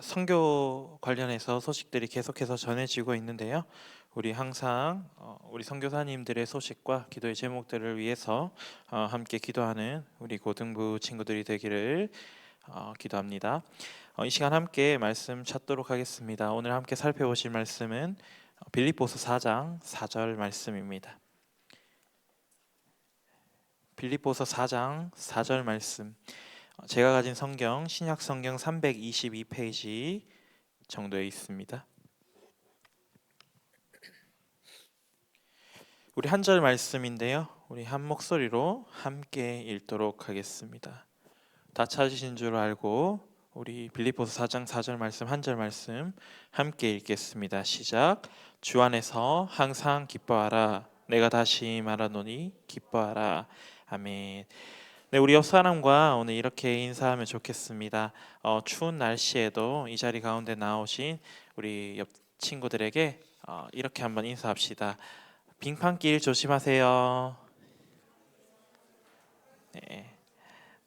선교 관련해서 소식들이 계속해서 전해지고 있는데요. 우리 항상 우리 선교사님들의 소식과 기도의 제목들을 위해서 함께 기도하는 우리 고등부 친구들이 되기를 기도합니다. 이 시간 함께 말씀 찾도록 하겠습니다. 오늘 함께 살펴보실 말씀은 빌립보서 4장 4절 말씀입니다. 빌립보서 4장 4절 말씀. 제가 가진 성경 신약 성경 322페이지 정도에 있습니다. 우리 한 절 말씀인데요. 우리 한 목소리로 함께 읽도록 하겠습니다. 다 찾으신 줄 알고 우리 빌립보서 4장 4절 말씀 한 절 말씀 함께 읽겠습니다. 시작. 주 안에서 항상 기뻐하라. 내가 다시 말하노니 기뻐하라. 아멘. 네, 우리 옆 사람과 오늘 이렇게 인사하면 좋겠습니다. 추운 날씨에도 이 자리 가운데 나오신 우리 옆 친구들에게 이렇게 한번 인사합시다. 빙판길 조심하세요. 네,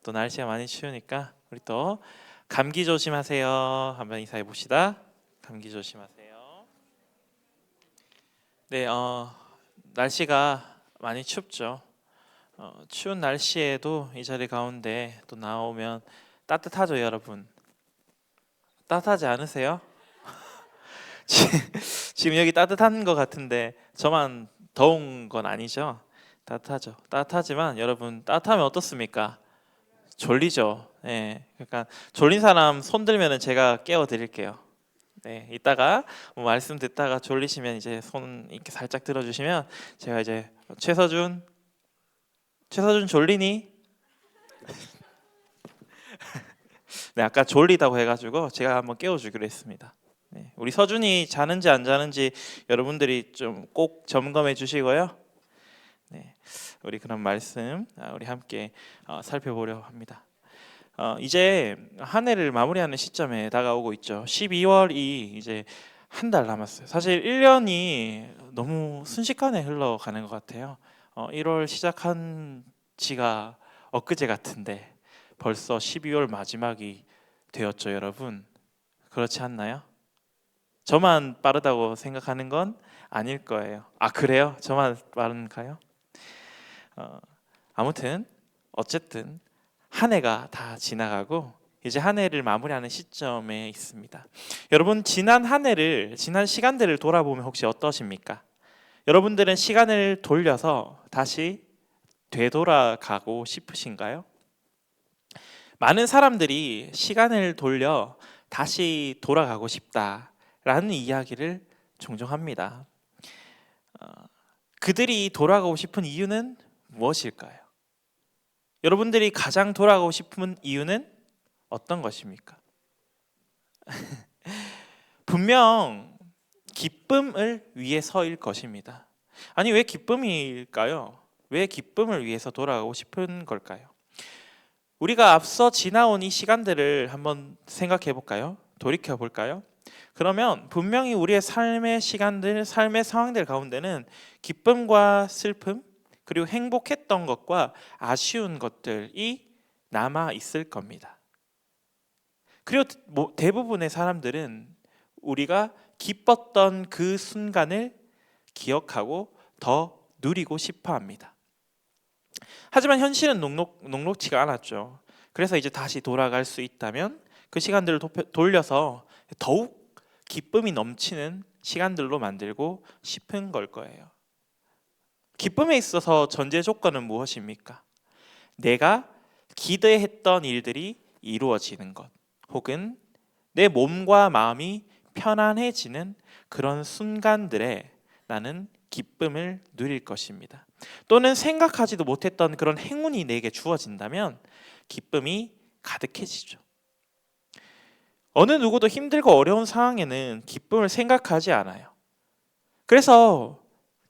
또 날씨가 많이 추우니까 우리 또 감기 조심하세요. 한번 인사해 봅시다. 감기 조심하세요. 네, 날씨가 많이 춥죠. 추운 날씨에도 이 자리 가운데 또 나오면 따뜻하죠, 여러분? 따뜻하지 않으세요? 지금 여기 따뜻한 것 같은데 저만 더운 건 아니죠? 따뜻하죠. 따뜻하지만 여러분 따뜻하면 어떻습니까? 졸리죠. 네, 그러니까 졸린 사람 손 들면은 제가 깨워 드릴게요. 네, 이따가 뭐 말씀 듣다가 졸리시면 이제 손 이렇게 살짝 들어주시면 제가 이제 최서준 졸리니? 네, 아까 졸리다고 해가지고 제가 한번 깨워주기로 했습니다. 네, 우리 서준이 자는지 안 자는지 여러분들이 좀 꼭 점검해 주시고요. 네, 우리 그런 말씀 우리 함께 살펴보려 합니다. 이제 한 해를 마무리하는 시점에 다가오고 있죠. 12월이 이제 한 달 남았어요. 사실 1년이 너무 순식간에 흘러가는 것 같아요. 1월 시작한 지가 엊그제 같은데 벌써 12월 마지막이 되었죠, 여러분. 그렇지 않나요? 저만 빠르다고 생각하는 건 아닐 거예요. 아, 그래요? 저만 빠른가요? 아무튼 어쨌든 한 해가 다 지나가고 이제 한 해를 마무리하는 시점에 있습니다. 여러분, 지난 한 해를, 지난 시간들을 돌아보면 혹시 어떠십니까? 여러분들은 시간을 돌려서 다시 되돌아가고 싶으신가요? 많은 사람들이 시간을 돌려 다시 돌아가고 싶다라는 이야기를 종종 합니다. 그들이 돌아가고 싶은 이유는 무엇일까요? 여러분들이 가장 돌아가고 싶은 이유는 어떤 것입니까? 분명 기쁨을 위해서일 것입니다. 아니, 왜 기쁨일까요? 왜 기쁨을 위해서 돌아가고 싶은 걸까요? 우리가 앞서 지나온 이 시간들을 한번 생각해 볼까요? 돌이켜 볼까요? 그러면 분명히 우리의 삶의 시간들, 삶의 상황들 가운데는 기쁨과 슬픔, 그리고 행복했던 것과 아쉬운 것들이 남아 있을 겁니다. 그리고 대부분의 사람들은 우리가 기뻤던 그 순간을 기억하고 더 누리고 싶어 합니다. 하지만 현실은 녹록치가 않았죠. 그래서 이제 다시 돌아갈 수 있다면 그 시간들을 돌려서 더욱 기쁨이 넘치는 시간들로 만들고 싶은 걸 거예요. 기쁨에 있어서 전제 조건은 무엇입니까? 내가 기대했던 일들이 이루어지는 것, 혹은 내 몸과 마음이 편안해지는 그런 순간들에 나는 기쁨을 누릴 것입니다. 또는 생각하지도 못했던 그런 행운이 내게 주어진다면 기쁨이 가득해지죠. 어느 누구도 힘들고 어려운 상황에는 기쁨을 생각하지 않아요. 그래서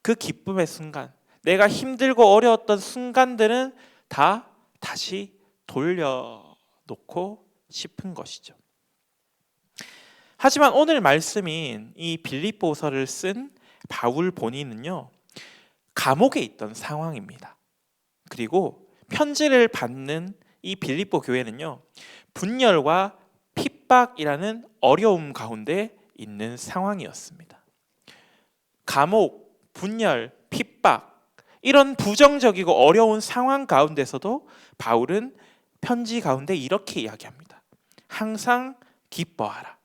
그 기쁨의 순간, 내가 힘들고 어려웠던 순간들은 다 다시 돌려놓고 싶은 것이죠. 하지만 오늘 말씀인 이 빌립보서를 쓴 바울 본인은요, 감옥에 있던 상황입니다. 그리고 편지를 받는 이 빌립보 교회는요, 분열과 핍박이라는 어려움 가운데 있는 상황이었습니다. 감옥, 분열, 핍박 이런 부정적이고 어려운 상황 가운데서도 바울은 편지 가운데 이렇게 이야기합니다. 항상 기뻐하라.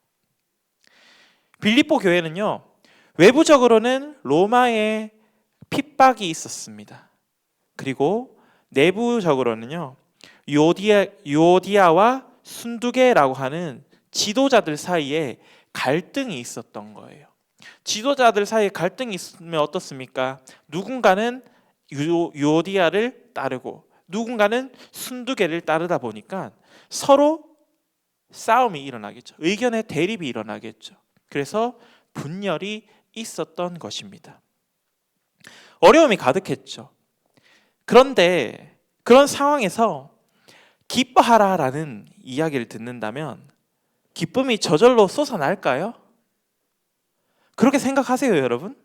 빌립보 교회는요, 외부적으로는 로마의 핍박이 있었습니다. 그리고 내부적으로는요, 유오디아와 순두계라고 하는 지도자들 사이에 갈등이 있었던 거예요. 지도자들 사이에 갈등이 있으면 어떻습니까? 누군가는 유오디아를 따르고 누군가는 순두계를 따르다 보니까 서로 싸움이 일어나겠죠. 의견의 대립이 일어나겠죠. 그래서 분열이 있었던 것입니다. 어려움이 가득했죠. 그런데 그런 상황에서 기뻐하라라는 이야기를 듣는다면 기쁨이 저절로 솟아날까요? 그렇게 생각하세요, 여러분?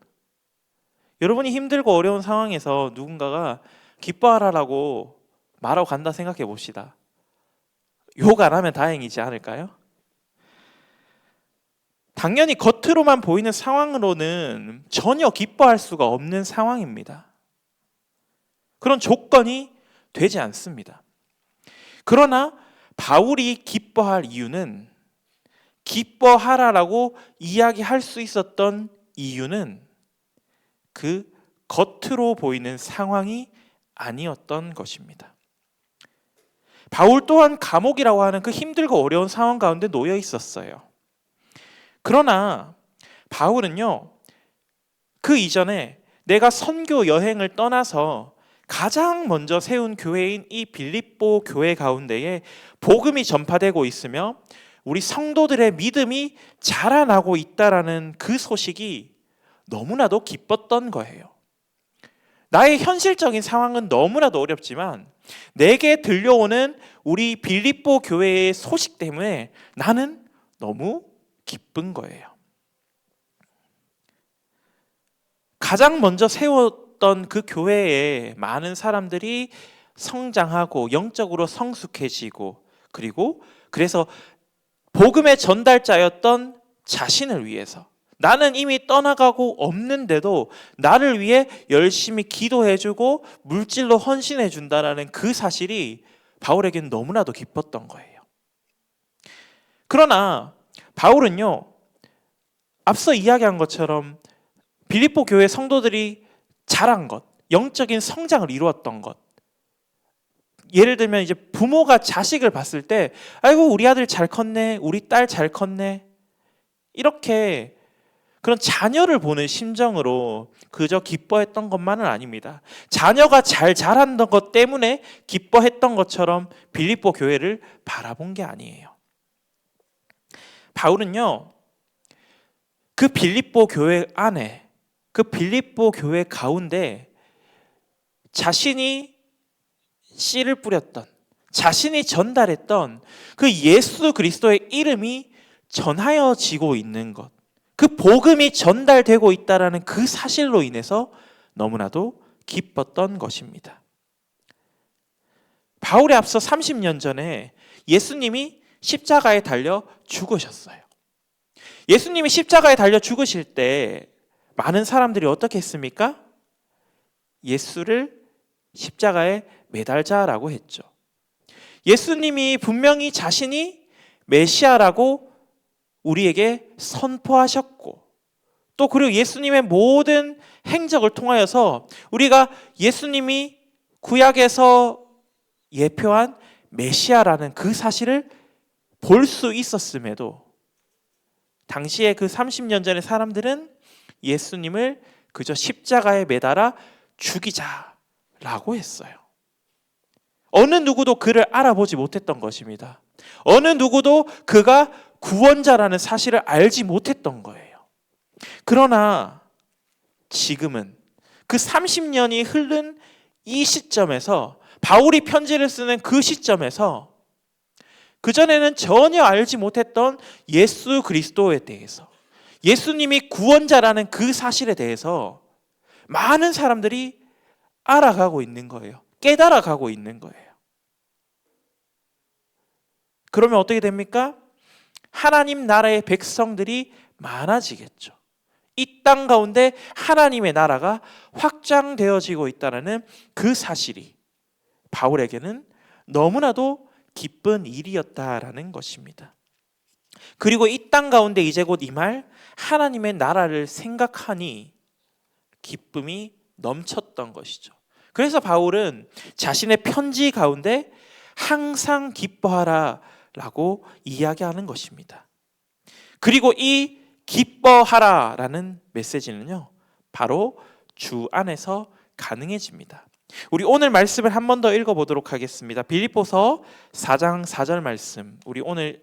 여러분이 힘들고 어려운 상황에서 누군가가 기뻐하라라고 말하고 간다 생각해 봅시다. 욕 안 하면 다행이지 않을까요? 당연히 겉으로만 보이는 상황으로는 전혀 기뻐할 수가 없는 상황입니다. 그런 조건이 되지 않습니다. 그러나 바울이 기뻐할 이유는, 기뻐하라라고 이야기할 수 있었던 이유는 그 겉으로 보이는 상황이 아니었던 것입니다. 바울 또한 감옥이라고 하는 그 힘들고 어려운 상황 가운데 놓여 있었어요. 그러나 바울은요, 그 이전에 내가 선교 여행을 떠나서 가장 먼저 세운 교회인 이 빌립보 교회 가운데에 복음이 전파되고 있으며 우리 성도들의 믿음이 자라나고 있다라는 그 소식이 너무나도 기뻤던 거예요. 나의 현실적인 상황은 너무나도 어렵지만 내게 들려오는 우리 빌립보 교회의 소식 때문에 나는 너무 기쁜 거예요. 가장 먼저 세웠던 그 교회에 많은 사람들이 성장하고 영적으로 성숙해지고, 그리고 그래서 복음의 전달자였던 자신을 위해서, 나는 이미 떠나가고 없는데도 나를 위해 열심히 기도해주고 물질로 헌신해준다라는 그 사실이 바울에게는 너무나도 기뻤던 거예요. 그러나 바울은요, 앞서 이야기한 것처럼 빌립보 교회 성도들이 자란 것, 영적인 성장을 이루었던 것, 예를 들면 이제 부모가 자식을 봤을 때 아이고 우리 아들 잘 컸네, 우리 딸 잘 컸네, 이렇게 그런 자녀를 보는 심정으로 그저 기뻐했던 것만은 아닙니다. 자녀가 잘 자란던 것 때문에 기뻐했던 것처럼 빌립보 교회를 바라본 게 아니에요. 바울은요, 그 빌립보 교회 안에, 그 빌립보 교회 가운데 자신이 씨를 뿌렸던, 자신이 전달했던 그 예수 그리스도의 이름이 전하여지고 있는 것, 그 복음이 전달되고 있다는 그 사실로 인해서 너무나도 기뻤던 것입니다. 바울이 앞서 30년 전에 예수님이 십자가에 달려 죽으셨어요. 예수님이 십자가에 달려 죽으실 때 많은 사람들이 어떻게 했습니까? 예수를 십자가에 매달자라고 했죠. 예수님이 분명히 자신이 메시아라고 우리에게 선포하셨고, 또 그리고 예수님의 모든 행적을 통하여서 우리가 예수님이 구약에서 예표한 메시아라는 그 사실을 볼 수 있었음에도 당시에 그 30년 전의 사람들은 예수님을 그저 십자가에 매달아 죽이자라고 했어요. 어느 누구도 그를 알아보지 못했던 것입니다. 어느 누구도 그가 구원자라는 사실을 알지 못했던 거예요. 그러나 지금은 그 30년이 흐른 이 시점에서, 바울이 편지를 쓰는 그 시점에서 그전에는 전혀 알지 못했던 예수 그리스도에 대해서, 예수님이 구원자라는 그 사실에 대해서 많은 사람들이 알아가고 있는 거예요. 깨달아가고 있는 거예요. 그러면 어떻게 됩니까? 하나님 나라의 백성들이 많아지겠죠. 이 땅 가운데 하나님의 나라가 확장되어지고 있다는 그 사실이 바울에게는 너무나도 기쁜 일이었다라는 것입니다. 그리고 이 땅 가운데 이제 곧 임할 하나님의 나라를 생각하니 기쁨이 넘쳤던 것이죠. 그래서 바울은 자신의 편지 가운데 항상 기뻐하라 라고 이야기하는 것입니다. 그리고 이 기뻐하라 라는 메시지는요, 바로 주 안에서 가능해집니다. 우리 오늘 말씀을 한 번 더 읽어보도록 하겠습니다. 빌립보서 4장 4절 말씀, 우리 오늘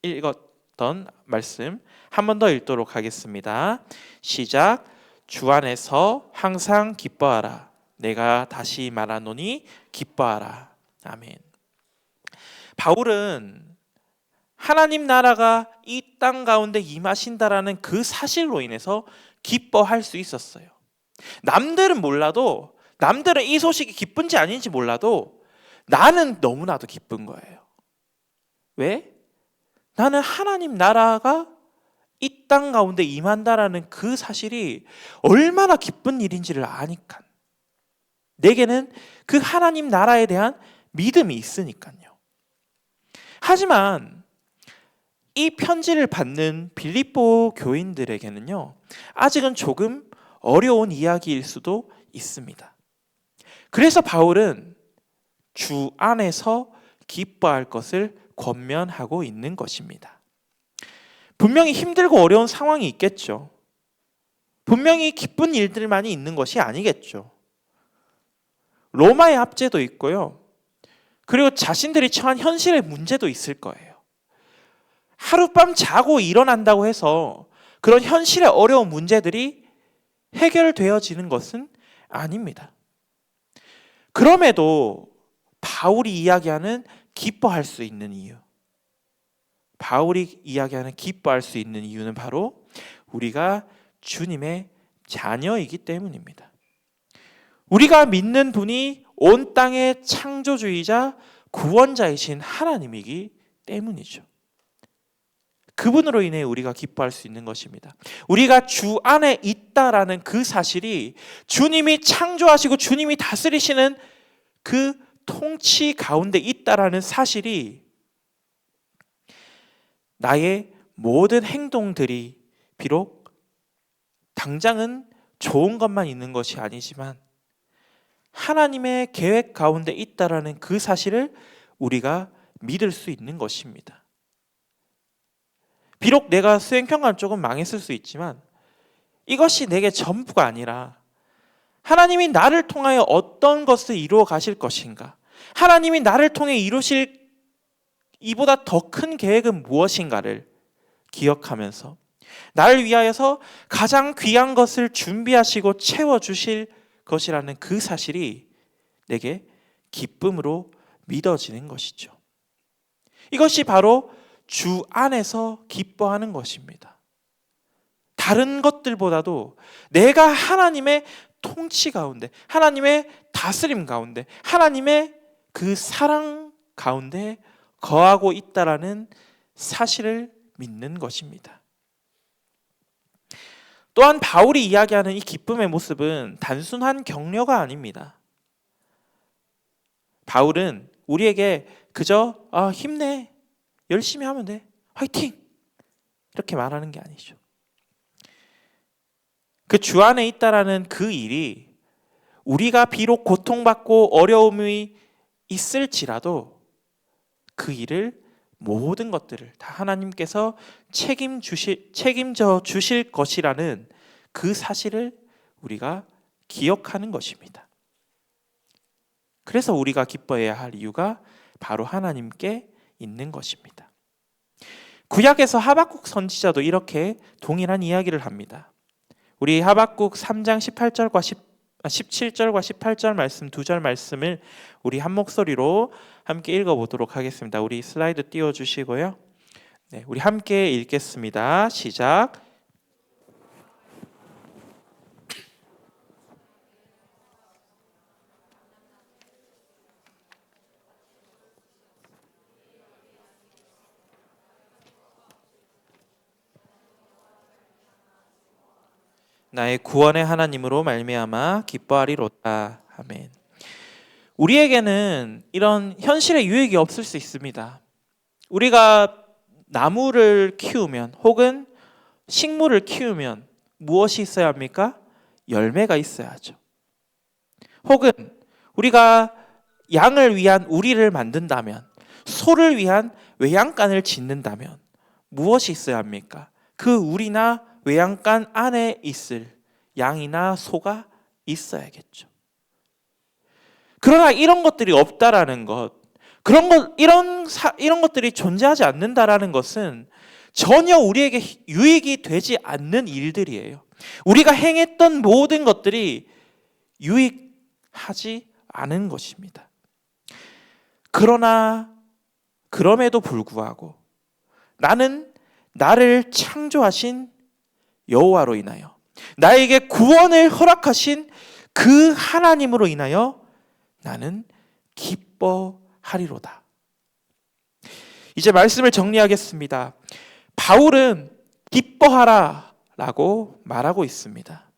읽었던 말씀 한 번 더 읽도록 하겠습니다. 시작. 주 안에서 항상 기뻐하라. 내가 다시 말하노니 기뻐하라. 아멘. 바울은 하나님 나라가 이 땅 가운데 임하신다라는 그 사실로 인해서 기뻐할 수 있었어요. 남들은 몰라도, 남들은 이 소식이 기쁜지 아닌지 몰라도 나는 너무나도 기쁜 거예요. 왜? 나는 하나님 나라가 이 땅 가운데 임한다라는 그 사실이 얼마나 기쁜 일인지를 아니까. 내게는 그 하나님 나라에 대한 믿음이 있으니까요. 하지만 이 편지를 받는 빌립보 교인들에게는요, 아직은 조금 어려운 이야기일 수도 있습니다. 그래서 바울은 주 안에서 기뻐할 것을 권면하고 있는 것입니다. 분명히 힘들고 어려운 상황이 있겠죠. 분명히 기쁜 일들만이 있는 것이 아니겠죠. 로마의 압제도 있고요. 그리고 자신들이 처한 현실의 문제도 있을 거예요. 하룻밤 자고 일어난다고 해서 그런 현실의 어려운 문제들이 해결되어지는 것은 아닙니다. 그럼에도 바울이 이야기하는 기뻐할 수 있는 이유, 바울이 이야기하는 기뻐할 수 있는 이유는 바로 우리가 주님의 자녀이기 때문입니다. 우리가 믿는 분이 온 땅의 창조주이자 구원자이신 하나님이기 때문이죠. 그분으로 인해 우리가 기뻐할 수 있는 것입니다. 우리가 주 안에 있다라는 그 사실이 주님이 창조하시고 주님이 다스리시는 그 통치 가운데 있다라는 사실이 나의 모든 행동들이 비록 당장은 좋은 것만 있는 것이 아니지만 하나님의 계획 가운데 있다라는 그 사실을 우리가 믿을 수 있는 것입니다. 비록 내가 수행평가는 조금 망했을 수 있지만 이것이 내게 전부가 아니라 하나님이 나를 통하여 어떤 것을 이루어 가실 것인가, 하나님이 나를 통해 이루실 이보다 더 큰 계획은 무엇인가를 기억하면서 나를 위하여서 가장 귀한 것을 준비하시고 채워주실 것이라는 그 사실이 내게 기쁨으로 믿어지는 것이죠. 이것이 바로 주 안에서 기뻐하는 것입니다. 다른 것들보다도 내가 하나님의 통치 가운데, 하나님의 다스림 가운데, 하나님의 그 사랑 가운데 거하고 있다라는 사실을 믿는 것입니다. 또한 바울이 이야기하는 이 기쁨의 모습은 단순한 격려가 아닙니다. 바울은 우리에게 그저 힘내, 열심히 하면 돼, 화이팅! 이렇게 말하는 게 아니죠. 그 주 안에 있다라는 그 일이 우리가 비록 고통받고 어려움이 있을지라도 그 일을 모든 것들을 다 하나님께서 책임져 주실 것이라는 그 사실을 우리가 기억하는 것입니다. 그래서 우리가 기뻐해야 할 이유가 바로 하나님께 있는 것입니다. 구약에서 하박국 선지자도 이렇게 동일한 이야기를 합니다. 우리 하박국 3장 17절과 18절 말씀 두 절 말씀을 우리 한 목소리로 함께 읽어보도록 하겠습니다. 우리 슬라이드 띄워주시고요. 네, 우리 함께 읽겠습니다. 시작. 나의 구원의 하나님으로 말미암아 기뻐하리로다. 아멘. 우리에게는 이런 현실의 유익이 없을 수 있습니다. 우리가 나무를 키우면 혹은 식물을 키우면 무엇이 있어야 합니까? 열매가 있어야죠. 혹은 우리가 양을 위한 우리를 만든다면, 소를 위한 외양간을 짓는다면 무엇이 있어야 합니까? 그 우리나 외양간 안에 있을 양이나 소가 있어야겠죠. 그러나 이런 것들이 없다라는 것, 이런 것들이 존재하지 않는다라는 것은 전혀 우리에게 유익이 되지 않는 일들이에요. 우리가 행했던 모든 것들이 유익하지 않은 것입니다. 그러나 그럼에도 불구하고 나는 나를 창조하신 여호와로 인하여, 나에게 구원을 허락하신 그 하나님으로 인하여 나는 기뻐하리로다. 이제 말씀을 정리하겠습니다. 바울은 기뻐하라 라고 말하고 있습니다.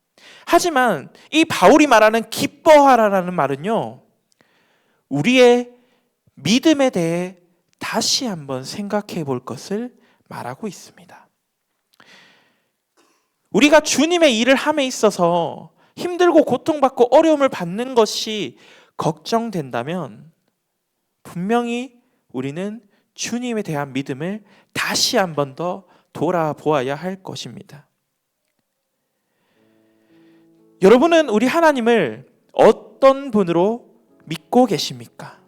하지만 이 바울이 말하는 기뻐하라라는 말은요, 우리의 믿음에 대해 다시 한번 생각해 볼 것을 말하고 있습니다. 우리가 주님의 일을 함에 있어서 힘들고 고통받고 어려움을 받는 것이 걱정된다면 분명히 우리는 주님에 대한 믿음을 다시 한번 더 돌아보아야 할 것입니다. 여러분은 우리 하나님을 어떤 분으로 믿고 계십니까?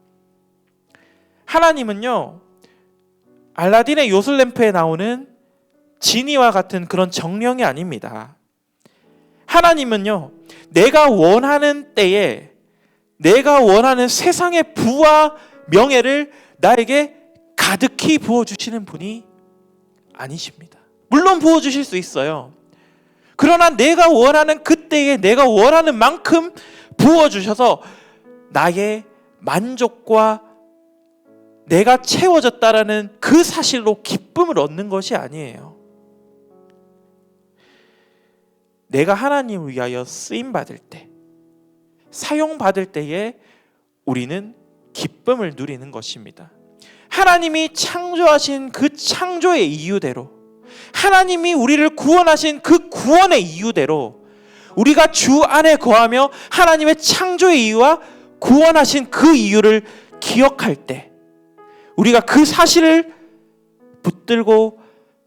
하나님은요, 알라딘의 요술램프에 나오는 지니와 같은 그런 정령이 아닙니다. 하나님은요, 내가 원하는 때에 내가 원하는 세상의 부와 명예를 나에게 가득히 부어주시는 분이 아니십니다. 물론 부어주실 수 있어요. 그러나 내가 원하는 그때에 내가 원하는 만큼 부어주셔서 나의 만족과 내가 채워졌다라는 그 사실로 기쁨을 얻는 것이 아니에요. 내가 하나님을 위하여 쓰임받을 때, 사용받을 때에 우리는 기쁨을 누리는 것입니다. 하나님이 창조하신 그 창조의 이유대로, 하나님이 우리를 구원하신 그 구원의 이유대로 우리가 주 안에 거하며 하나님의 창조의 이유와 구원하신 그 이유를 기억할 때, 우리가 그 사실을 붙들고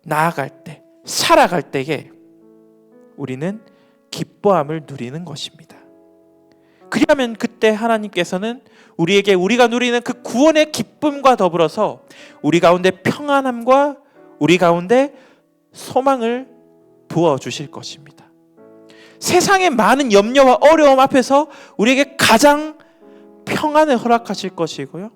나아갈 때, 살아갈 때에 우리는 기뻐함을 누리는 것입니다. 그러면 그때 하나님께서는 우리에게 우리가 누리는 그 구원의 기쁨과 더불어서 우리 가운데 평안함과 우리 가운데 소망을 부어주실 것입니다. 세상의 많은 염려와 어려움 앞에서 우리에게 가장 평안을 허락하실 것이고요,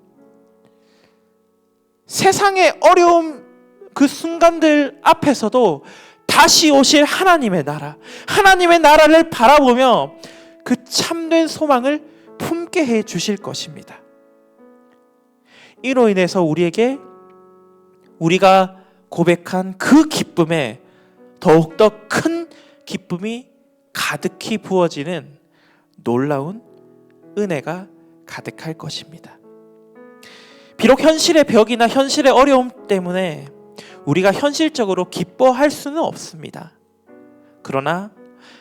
세상의 어려움 그 순간들 앞에서도 다시 오실 하나님의 나라, 하나님의 나라를 바라보며 그 참된 소망을 품게 해 주실 것입니다. 이로 인해서 우리에게 우리가 고백한 그 기쁨에 더욱더 큰 기쁨이 가득히 부어지는 놀라운 은혜가 가득할 것입니다. 비록 현실의 벽이나 현실의 어려움 때문에 우리가 현실적으로 기뻐할 수는 없습니다. 그러나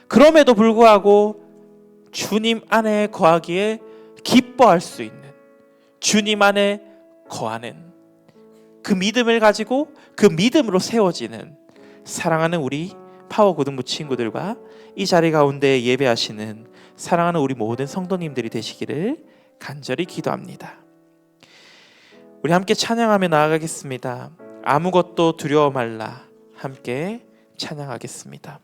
그럼에도 불구하고 주님 안에 거하기에 기뻐할 수 있는, 주님 안에 거하는 그 믿음을 가지고 그 믿음으로 세워지는 사랑하는 우리 파워고등부 친구들과 이 자리 가운데 예배하시는 사랑하는 우리 모든 성도님들이 되시기를 간절히 기도합니다. 우리 함께 찬양하며 나아가겠습니다. 아무것도 두려워 말라. 함께 찬양하겠습니다.